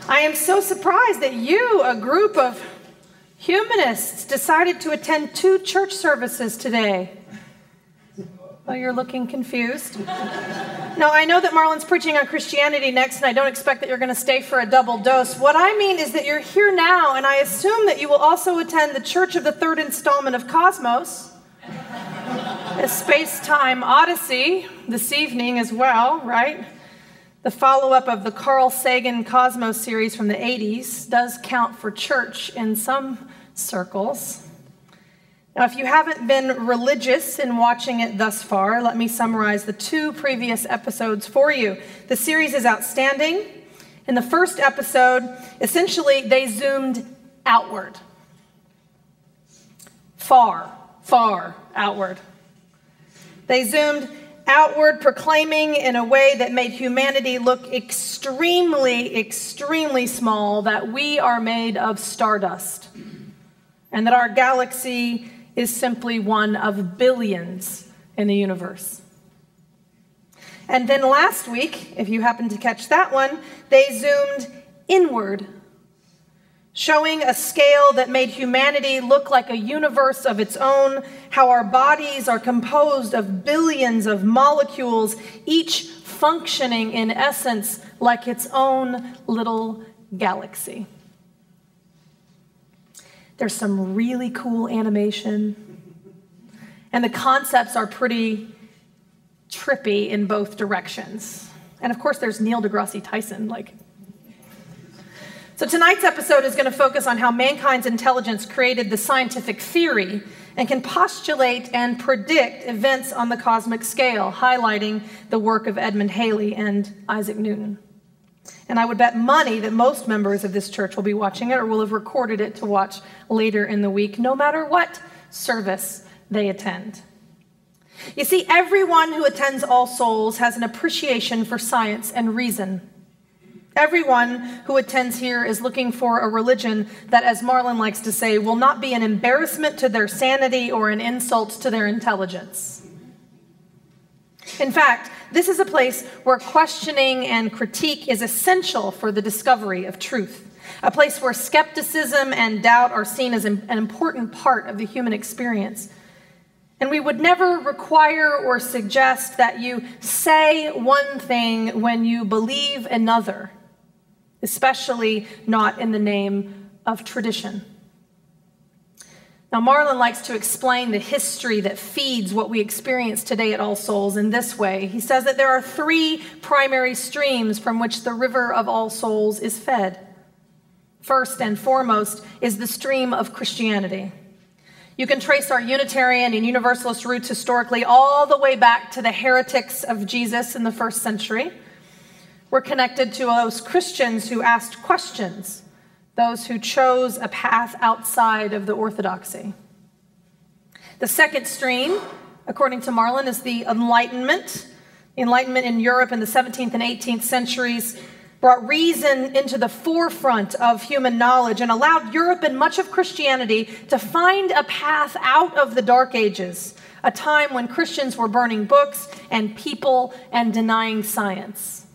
I am so surprised that you, a group of humanists, decided to attend 2 church services today. Well, you're looking confused. No, I know that Marlin's preaching on Christianity next, and I don't expect that you're going to stay for a double dose. What I mean is that you're here now, and I assume that you will also attend the Church of the Third Installment of Cosmos, a space-time odyssey, this evening as well, right? The follow-up of the Carl Sagan Cosmos series from the 80s does count for church in some circles. Now, if you haven't been religious in watching it thus far, let me summarize the 2 previous episodes for you. The series is outstanding. In the first episode, essentially, they zoomed outward. Far, far outward. They zoomed outward, proclaiming in a way that made humanity look extremely, extremely small, that we are made of stardust, and that our galaxy is simply one of billions in the universe. And then last week, if you happened to catch that one, they zoomed inward, showing a scale that made humanity look like a universe of its own, how our bodies are composed of billions of molecules, each functioning in essence like its own little galaxy. There's some really cool animation, and the concepts are pretty trippy in both directions. And of course, there's Neil deGrasse Tyson. So tonight's episode is going to focus on how mankind's intelligence created the scientific theory and can postulate and predict events on the cosmic scale, highlighting the work of Edmund Halley and Isaac Newton. And I would bet money that most members of this church will be watching it or will have recorded it to watch later in the week, no matter what service they attend. You see, everyone who attends All Souls has an appreciation for science and reason. Everyone who attends here is looking for a religion that, as Marlin likes to say, will not be an embarrassment to their sanity or an insult to their intelligence. In fact, this is a place where questioning and critique is essential for the discovery of truth, a place where skepticism and doubt are seen as an important part of the human experience. And we would never require or suggest that you say one thing when you believe another, especially not in the name of tradition. Now, Marlin likes to explain the history that feeds what we experience today at All Souls in this way. He says that there are 3 primary streams from which the river of All Souls is fed. First and foremost is the stream of Christianity. You can trace our Unitarian and Universalist roots historically all the way back to the heretics of Jesus in the 1st century. We're connected to those Christians who asked questions, those who chose a path outside of the orthodoxy. The second stream, according to Marlin, is the Enlightenment. The Enlightenment in Europe in the 17th and 18th centuries brought reason into the forefront of human knowledge and allowed Europe and much of Christianity to find a path out of the Dark Ages, a time when Christians were burning books and people and denying science.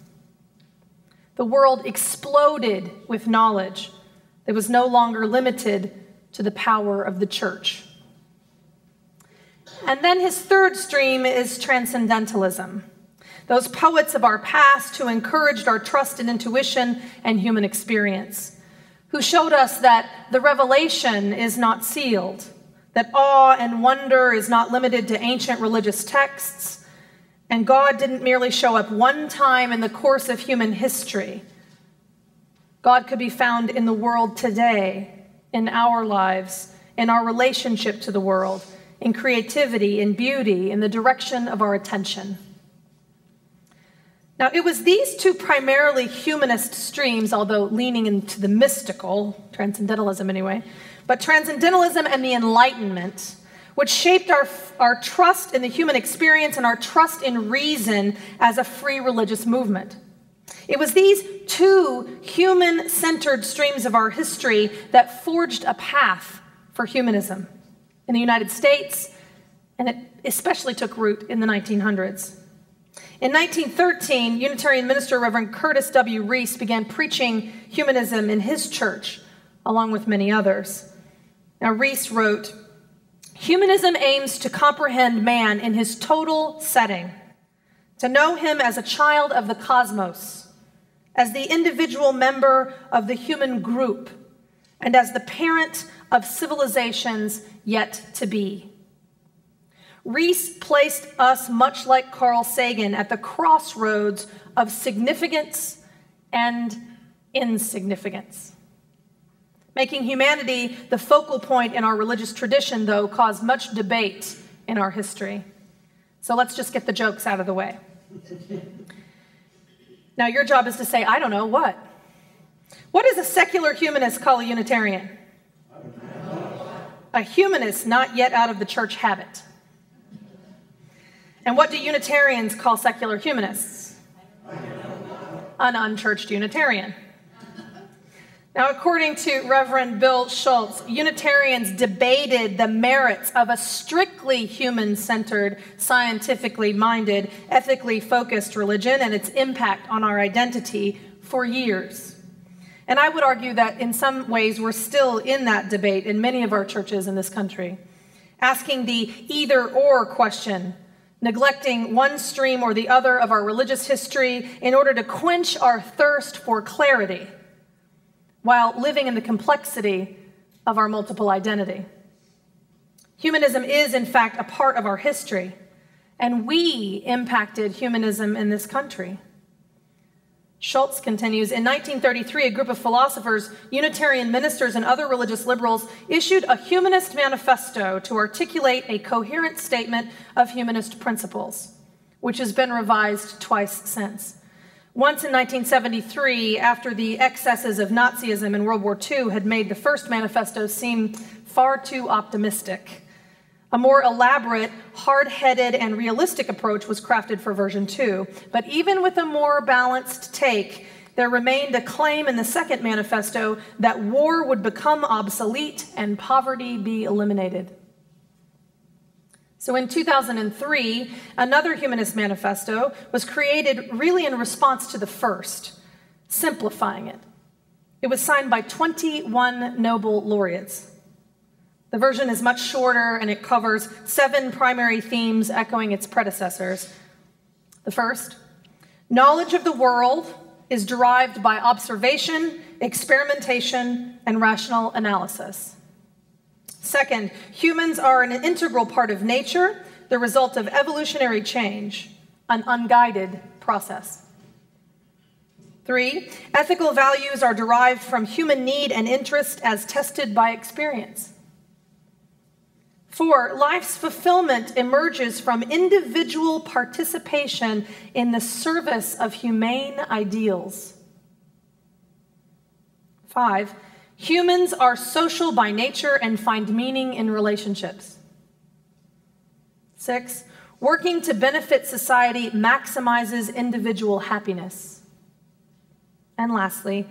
The world exploded with knowledge. It was no longer limited to the power of the church. And then his third stream is transcendentalism. Those poets of our past who encouraged our trust in intuition and human experience, who showed us that the revelation is not sealed, that awe and wonder is not limited to ancient religious texts, and God didn't merely show up one time in the course of human history. God could be found in the world today, in our lives, in our relationship to the world, in creativity, in beauty, in the direction of our attention. Now, it was these 2 primarily humanist streams, although leaning into the mystical, transcendentalism anyway, but transcendentalism and the Enlightenment, which shaped our trust in the human experience and our trust in reason as a free religious movement. It was these 2 human-centered streams of our history that forged a path for humanism in the United States, and it especially took root in the 1900s. In 1913, Unitarian minister Reverend Curtis W. Reese began preaching humanism in his church, along with many others. Now, Reese wrote, "Humanism aims to comprehend man in his total setting, to know him as a child of the cosmos, as the individual member of the human group, and as the parent of civilizations yet to be." Reese placed us, much like Carl Sagan, at the crossroads of significance and insignificance. Making humanity the focal point in our religious tradition, though, caused much debate in our history. So let's just get the jokes out of the way. Now, your job is to say, I don't know, what? What does a secular humanist call a Unitarian? A humanist not yet out of the church habit. And what do Unitarians call secular humanists? An unchurched Unitarian. Now, according to Reverend Bill Schultz, Unitarians debated the merits of a strictly human-centered, scientifically minded, ethically focused religion and its impact on our identity for years. And I would argue that in some ways we're still in that debate in many of our churches in this country, asking the either-or question, neglecting one stream or the other of our religious history in order to quench our thirst for clarity, while living in the complexity of our multiple identity. Humanism is, in fact, a part of our history, and we impacted humanism in this country. Schultz continues, in 1933, a group of philosophers, Unitarian ministers, and other religious liberals issued a humanist manifesto to articulate a coherent statement of humanist principles, which has been revised twice since. Once in 1973, after the excesses of Nazism in World War II had made the first manifesto seem far too optimistic. A more elaborate, hard-headed, and realistic approach was crafted for version 2. But even with a more balanced take, there remained a claim in the second manifesto that war would become obsolete and poverty be eliminated. So in 2003, another humanist manifesto was created really in response to the first, simplifying it. It was signed by 21 Nobel laureates. The version is much shorter, and it covers 7 primary themes echoing its predecessors. The first, knowledge of the world is derived by observation, experimentation, and rational analysis. Second, humans are an integral part of nature, the result of evolutionary change, an unguided process. 3, ethical values are derived from human need and interest as tested by experience. 4, life's fulfillment emerges from individual participation in the service of humane ideals. 5, humans are social by nature and find meaning in relationships. 6, working to benefit society maximizes individual happiness. And lastly,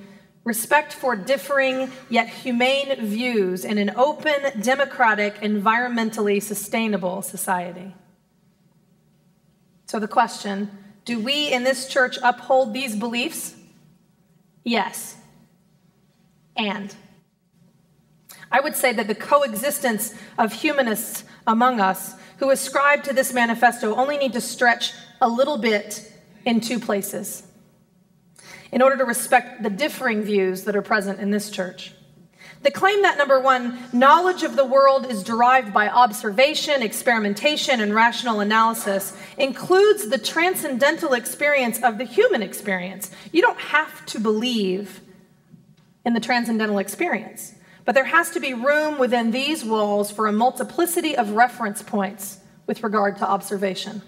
respect for differing yet humane views in an open, democratic, environmentally sustainable society. So the question, do we in this church uphold these beliefs? Yes. And I would say that the coexistence of humanists among us who ascribe to this manifesto only need to stretch a little bit in 2 places in order to respect the differing views that are present in this church. The claim that, number 1, knowledge of the world is derived by observation, experimentation, and rational analysis includes the transcendental experience of the human experience. You don't have to believe in the transcendental experience, but there has to be room within these walls for a multiplicity of reference points with regard to observation.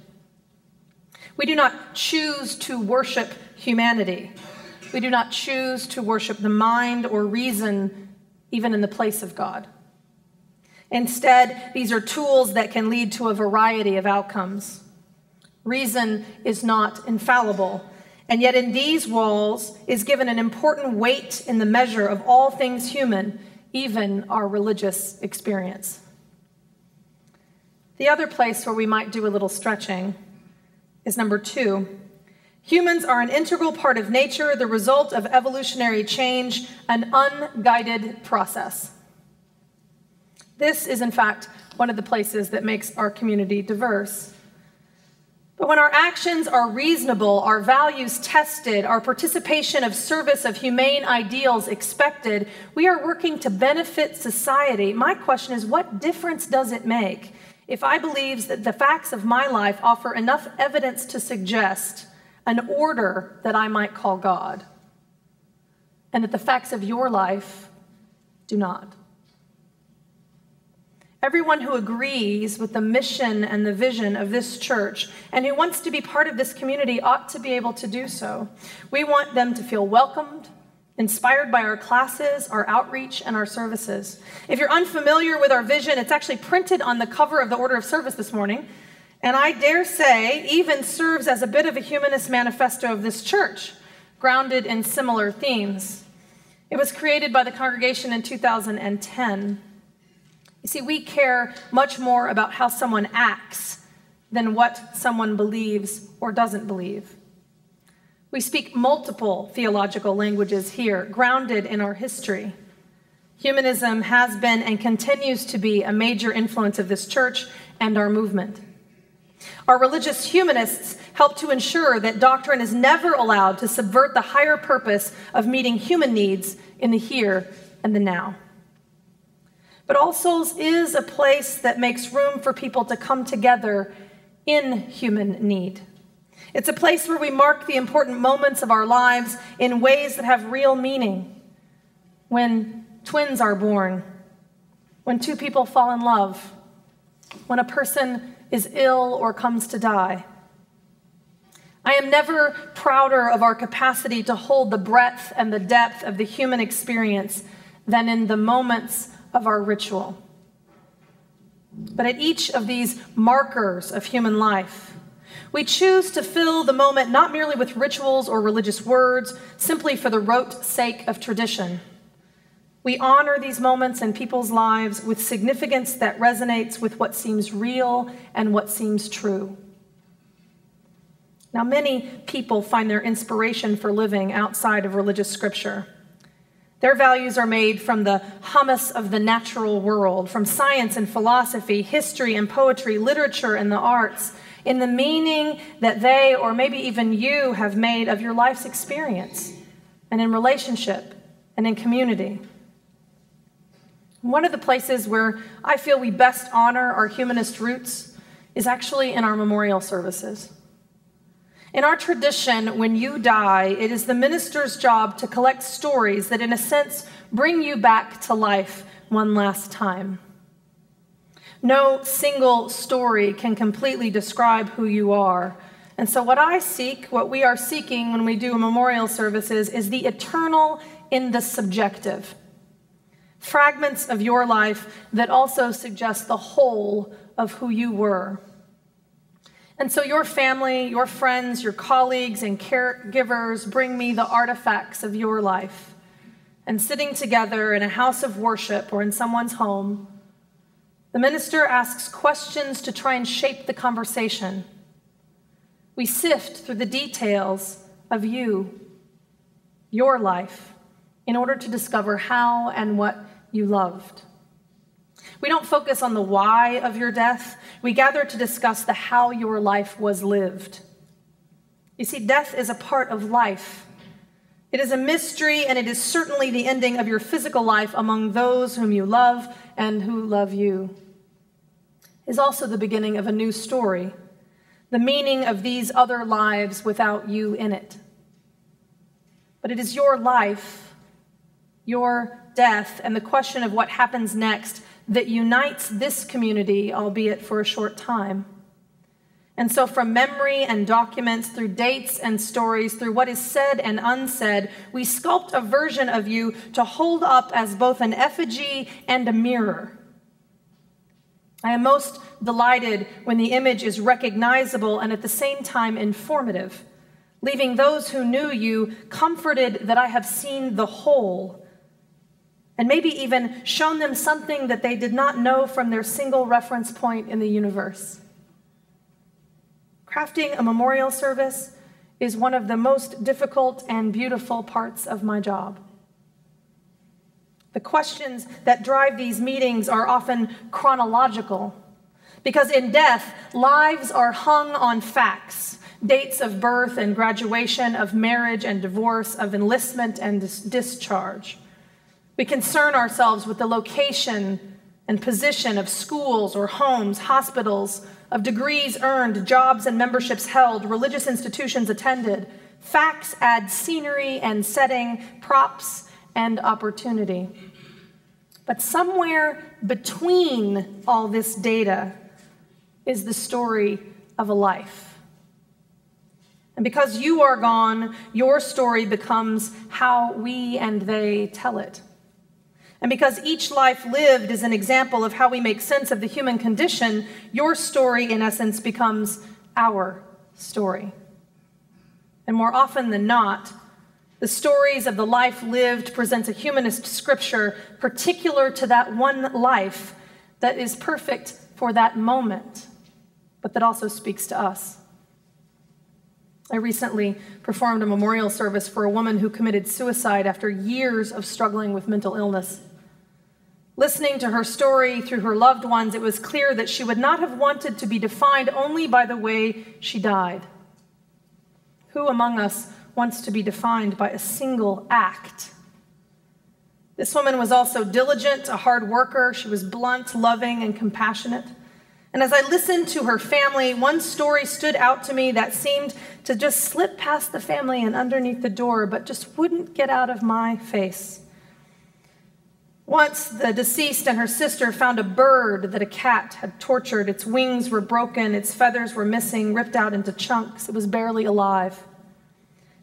We do not choose to worship humanity. We do not choose to worship the mind or reason, even in the place of God. Instead, these are tools that can lead to a variety of outcomes. Reason is not infallible, and yet in these walls is given an important weight in the measure of all things human, even our religious experience. The other place where we might do a little stretching is number 2. Humans are an integral part of nature, the result of evolutionary change, an unguided process. This is, in fact, one of the places that makes our community diverse. But when our actions are reasonable, our values tested, our participation of service of humane ideals expected, we are working to benefit society. My question is, what difference does it make if I believe that the facts of my life offer enough evidence to suggest an order that I might call God, and that the facts of your life do not? Everyone who agrees with the mission and the vision of this church and who wants to be part of this community ought to be able to do so. We want them to feel welcomed, inspired by our classes, our outreach, and our services. If you're unfamiliar with our vision, it's actually printed on the cover of the order of service this morning, and I dare say even serves as a bit of a humanist manifesto of this church, grounded in similar themes. It was created by the congregation in 2010. You see, we care much more about how someone acts than what someone believes or doesn't believe. We speak multiple theological languages here, grounded in our history. Humanism has been and continues to be a major influence of this church and our movement. Our religious humanists help to ensure that doctrine is never allowed to subvert the higher purpose of meeting human needs in the here and the now. But All Souls is a place that makes room for people to come together in human need. It's a place where we mark the important moments of our lives in ways that have real meaning. When twins are born, when 2 people fall in love, when a person is ill or comes to die. I am never prouder of our capacity to hold the breadth and the depth of the human experience than in the moments of our ritual. But at each of these markers of human life, we choose to fill the moment not merely with rituals or religious words, simply for the rote sake of tradition. We honor these moments in people's lives with significance that resonates with what seems real and what seems true. Now, many people find their inspiration for living outside of religious scripture. Their values are made from the hummus of the natural world, from science and philosophy, history and poetry, literature and the arts, in the meaning that they, or maybe even you, have made of your life's experience, and in relationship, and in community. One of the places where I feel we best honor our humanist roots is actually in our memorial services. In our tradition, when you die, it is the minister's job to collect stories that, in a sense, bring you back to life one last time. No single story can completely describe who you are. And so what we are seeking when we do memorial services is the eternal in the subjective. Fragments of your life that also suggest the whole of who you were. And so your family, your friends, your colleagues, and caregivers bring me the artifacts of your life. And sitting together in a house of worship or in someone's home, the minister asks questions to try and shape the conversation. We sift through the details of you, your life, in order to discover how and what you loved. We don't focus on the why of your death. We gather to discuss the how your life was lived. You see, death is a part of life. It is a mystery, and it is certainly the ending of your physical life among those whom you love and who love you. It is also the beginning of a new story, the meaning of these other lives without you in it. But it is your life, your death, and the question of what happens next that unites this community, albeit for a short time. And so from memory and documents, through dates and stories, through what is said and unsaid, we sculpt a version of you to hold up as both an effigy and a mirror. I am most delighted when the image is recognizable and at the same time informative, leaving those who knew you comforted that I have seen the whole, and maybe even shown them something that they did not know from their single reference point in the universe. Crafting a memorial service is one of the most difficult and beautiful parts of my job. The questions that drive these meetings are often chronological, because in death, lives are hung on facts, dates of birth and graduation, of marriage and divorce, of enlistment and discharge. We concern ourselves with the location and position of schools or homes, hospitals, of degrees earned, jobs and memberships held, religious institutions attended. Facts add scenery and setting, props and opportunity. But somewhere between all this data is the story of a life. And because you are gone, your story becomes how we and they tell it. And because each life lived is an example of how we make sense of the human condition, your story, in essence, becomes our story. And more often than not, the stories of the life lived presents a humanist scripture particular to that one life that is perfect for that moment, but that also speaks to us. I recently performed a memorial service for a woman who committed suicide after years of struggling with mental illness. Listening to her story through her loved ones, it was clear that she would not have wanted to be defined only by the way she died. Who among us wants to be defined by a single act? This woman was also diligent, a hard worker. She was blunt, loving, and compassionate. And as I listened to her family, one story stood out to me that seemed to just slip past the family and underneath the door, but just wouldn't get out of my face. Once, the deceased and her sister found a bird that a cat had tortured. Its wings were broken, its feathers were missing, ripped out into chunks. It was barely alive.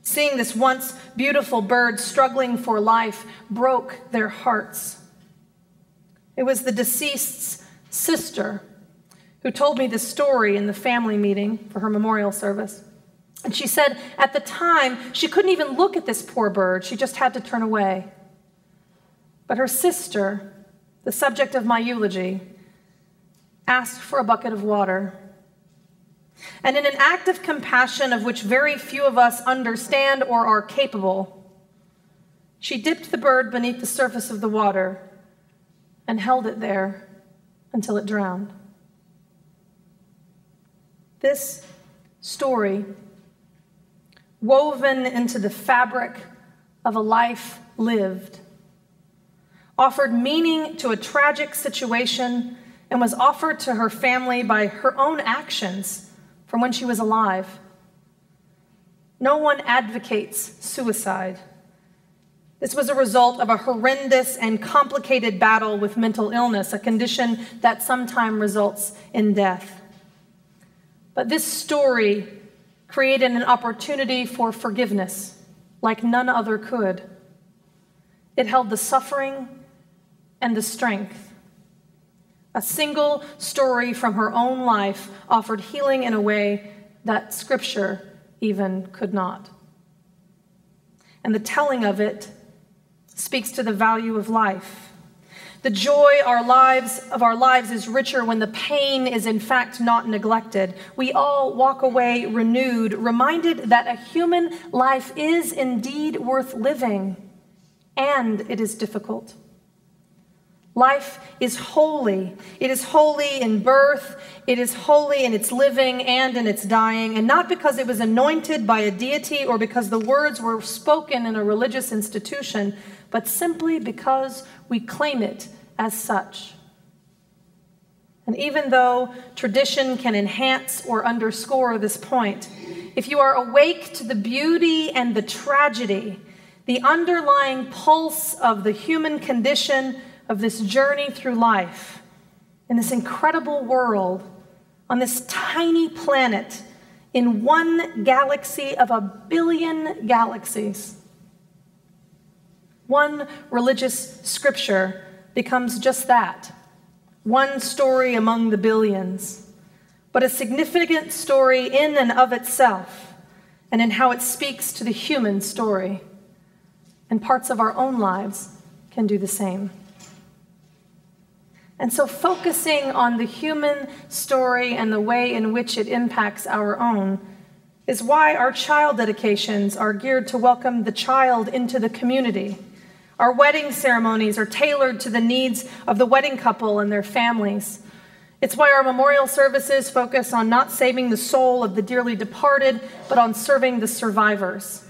Seeing this once beautiful bird struggling for life broke their hearts. It was the deceased's sister who told me this story in the family meeting for her memorial service. And she said at the time, she couldn't even look at this poor bird. She just had to turn away. But her sister, the subject of my eulogy, asked for a bucket of water. And in an act of compassion of which very few of us understand or are capable, she dipped the bird beneath the surface of the water and held it there until it drowned. This story, woven into the fabric of a life lived, offered meaning to a tragic situation and was offered to her family by her own actions from when she was alive. No one advocates suicide. This was a result of a horrendous and complicated battle with mental illness, a condition that sometimes results in death. But this story created an opportunity for forgiveness like none other could. It held the suffering and the strength. A single story from her own life offered healing in a way that Scripture even could not. And the telling of it speaks to the value of life. The joy of our lives is richer when the pain is in fact not neglected. We all walk away renewed, reminded that a human life is indeed worth living, and it is difficult. Life is holy. It is holy in birth, it is holy in its living and in its dying, and not because it was anointed by a deity or because the words were spoken in a religious institution, but simply because we claim it as such. And even though tradition can enhance or underscore this point, if you are awake to the beauty and the tragedy, the underlying pulse of the human condition, of this journey through life, in this incredible world, on this tiny planet, in one galaxy of 1 billion galaxies, one religious scripture becomes just that, one story among the billions, but a significant story in and of itself, and in how it speaks to the human story. And parts of our own lives can do the same. And so focusing on the human story and the way in which it impacts our own is why our child dedications are geared to welcome the child into the community. Our wedding ceremonies are tailored to the needs of the wedding couple and their families. It's why our memorial services focus on not saving the soul of the dearly departed, but on serving the survivors,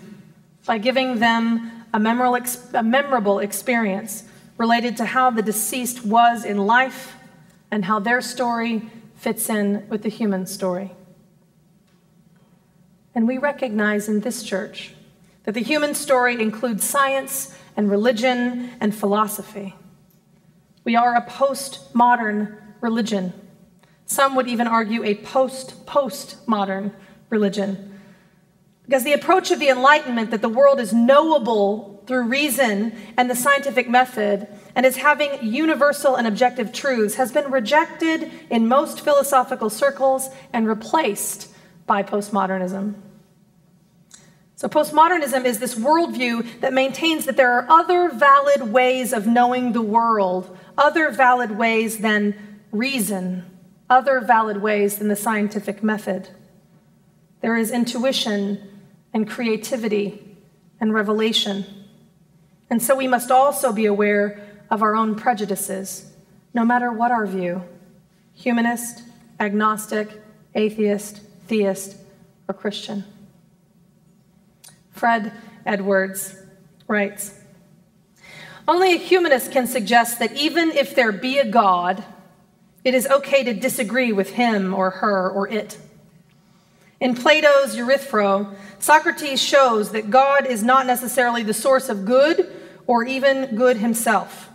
by giving them a memorable experience related to how the deceased was in life and how their story fits in with the human story. And we recognize in this church that the human story includes science and religion and philosophy. We are a postmodern religion. Some would even argue a postmodern religion. Because the approach of the Enlightenment, that the world is knowable through reason and the scientific method, and is having universal and objective truths, has been rejected in most philosophical circles and replaced by postmodernism. So postmodernism is this worldview that maintains that there are other valid ways of knowing the world, other valid ways than reason, other valid ways than the scientific method. There is intuition and creativity and revelation. And so we must also be aware of our own prejudices, no matter what our view: humanist, agnostic, atheist, theist, or Christian. Fred Edwards writes, "Only a humanist can suggest that even if there be a God, it is okay to disagree with him or her or it. In Plato's Euthyphro, Socrates shows that God is not necessarily the source of good or even good himself.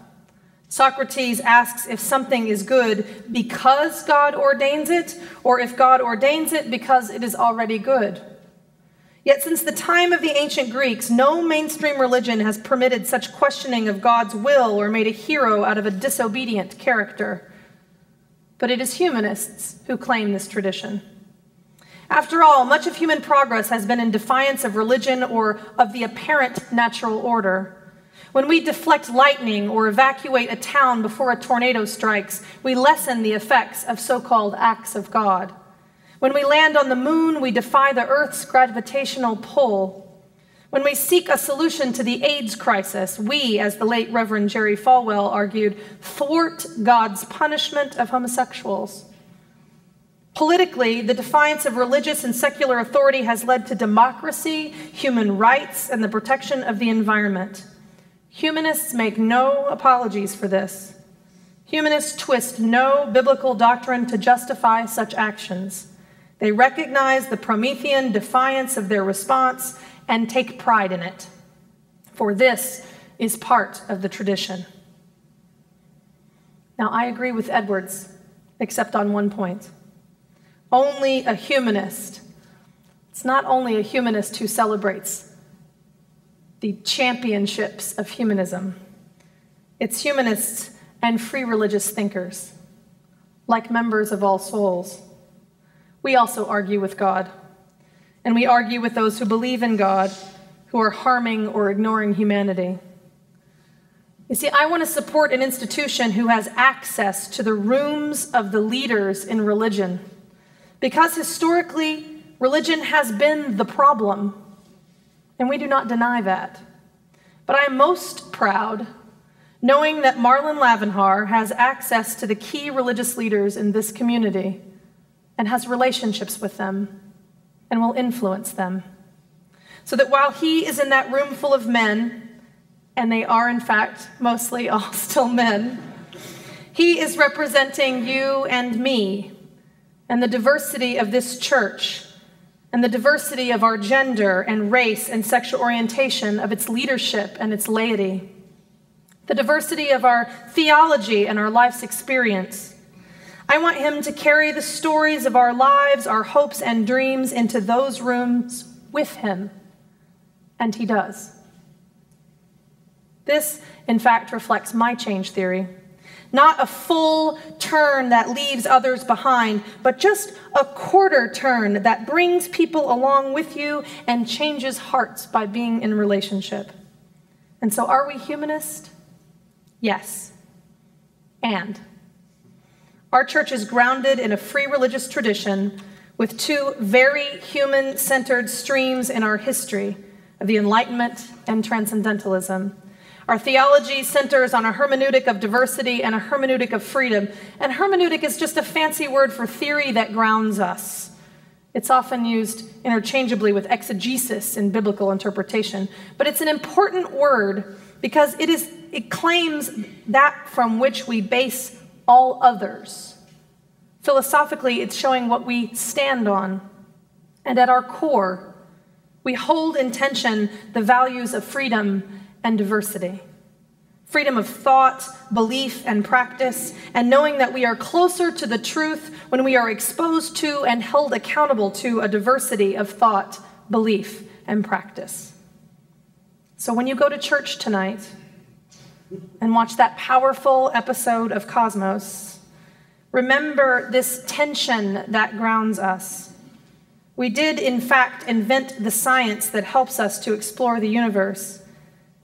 Socrates asks if something is good because God ordains it, or if God ordains it because it is already good. Yet since the time of the ancient Greeks, no mainstream religion has permitted such questioning of God's will or made a hero out of a disobedient character. But it is humanists who claim this tradition. After all, much of human progress has been in defiance of religion or of the apparent natural order. When we deflect lightning or evacuate a town before a tornado strikes, we lessen the effects of so-called acts of God. When we land on the moon, we defy the Earth's gravitational pull. When we seek a solution to the AIDS crisis, we, as the late Reverend Jerry Falwell argued, thwart God's punishment of homosexuals. Politically, the defiance of religious and secular authority has led to democracy, human rights, and the protection of the environment. Humanists make no apologies for this. Humanists twist no biblical doctrine to justify such actions. They recognize the Promethean defiance of their response and take pride in it, for this is part of the tradition." Now, I agree with Edwards, except on one point. Only a humanist. It's not only a humanist who celebrates the championships of humanism. It's humanists and free religious thinkers, like members of All Souls. We also argue with God, and we argue with those who believe in God, who are harming or ignoring humanity. You see, I want to support an institution who has access to the rooms of the leaders in religion, because historically, religion has been the problem, and we do not deny that. But I am most proud knowing that Marlin Lavanhar has access to the key religious leaders in this community and has relationships with them and will influence them. So that while he is in that room full of men, and they are in fact mostly all still men, he is representing you and me and the diversity of this church and the diversity of our gender and race and sexual orientation, of its leadership and its laity, the diversity of our theology and our life's experience. I want him to carry the stories of our lives, our hopes and dreams into those rooms with him, and he does. This, in fact, reflects my change theory. Not a full turn that leaves others behind, but just a quarter turn that brings people along with you and changes hearts by being in relationship. And so are we humanist? Yes. And Our church is grounded in a free religious tradition with two very human-centered streams in our history of the Enlightenment and Transcendentalism. Our theology centers on a hermeneutic of diversity and a hermeneutic of freedom. And hermeneutic is just a fancy word for theory that grounds us. It's often used interchangeably with exegesis in biblical interpretation. But it's an important word because it claims that from which we base all others. Philosophically, it's showing what we stand on. And at our core, we hold in tension the values of freedom and diversity. Freedom of thought, belief, and practice, and knowing that we are closer to the truth when we are exposed to and held accountable to a diversity of thought, belief, and practice. So when you go to church tonight and watch that powerful episode of Cosmos, remember this tension that grounds us. We did, in fact, invent the science that helps us to explore the universe,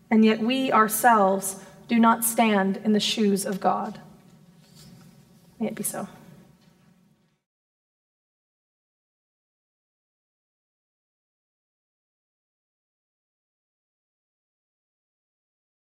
and yet we ourselves do not stand in the shoes of God. May it be so.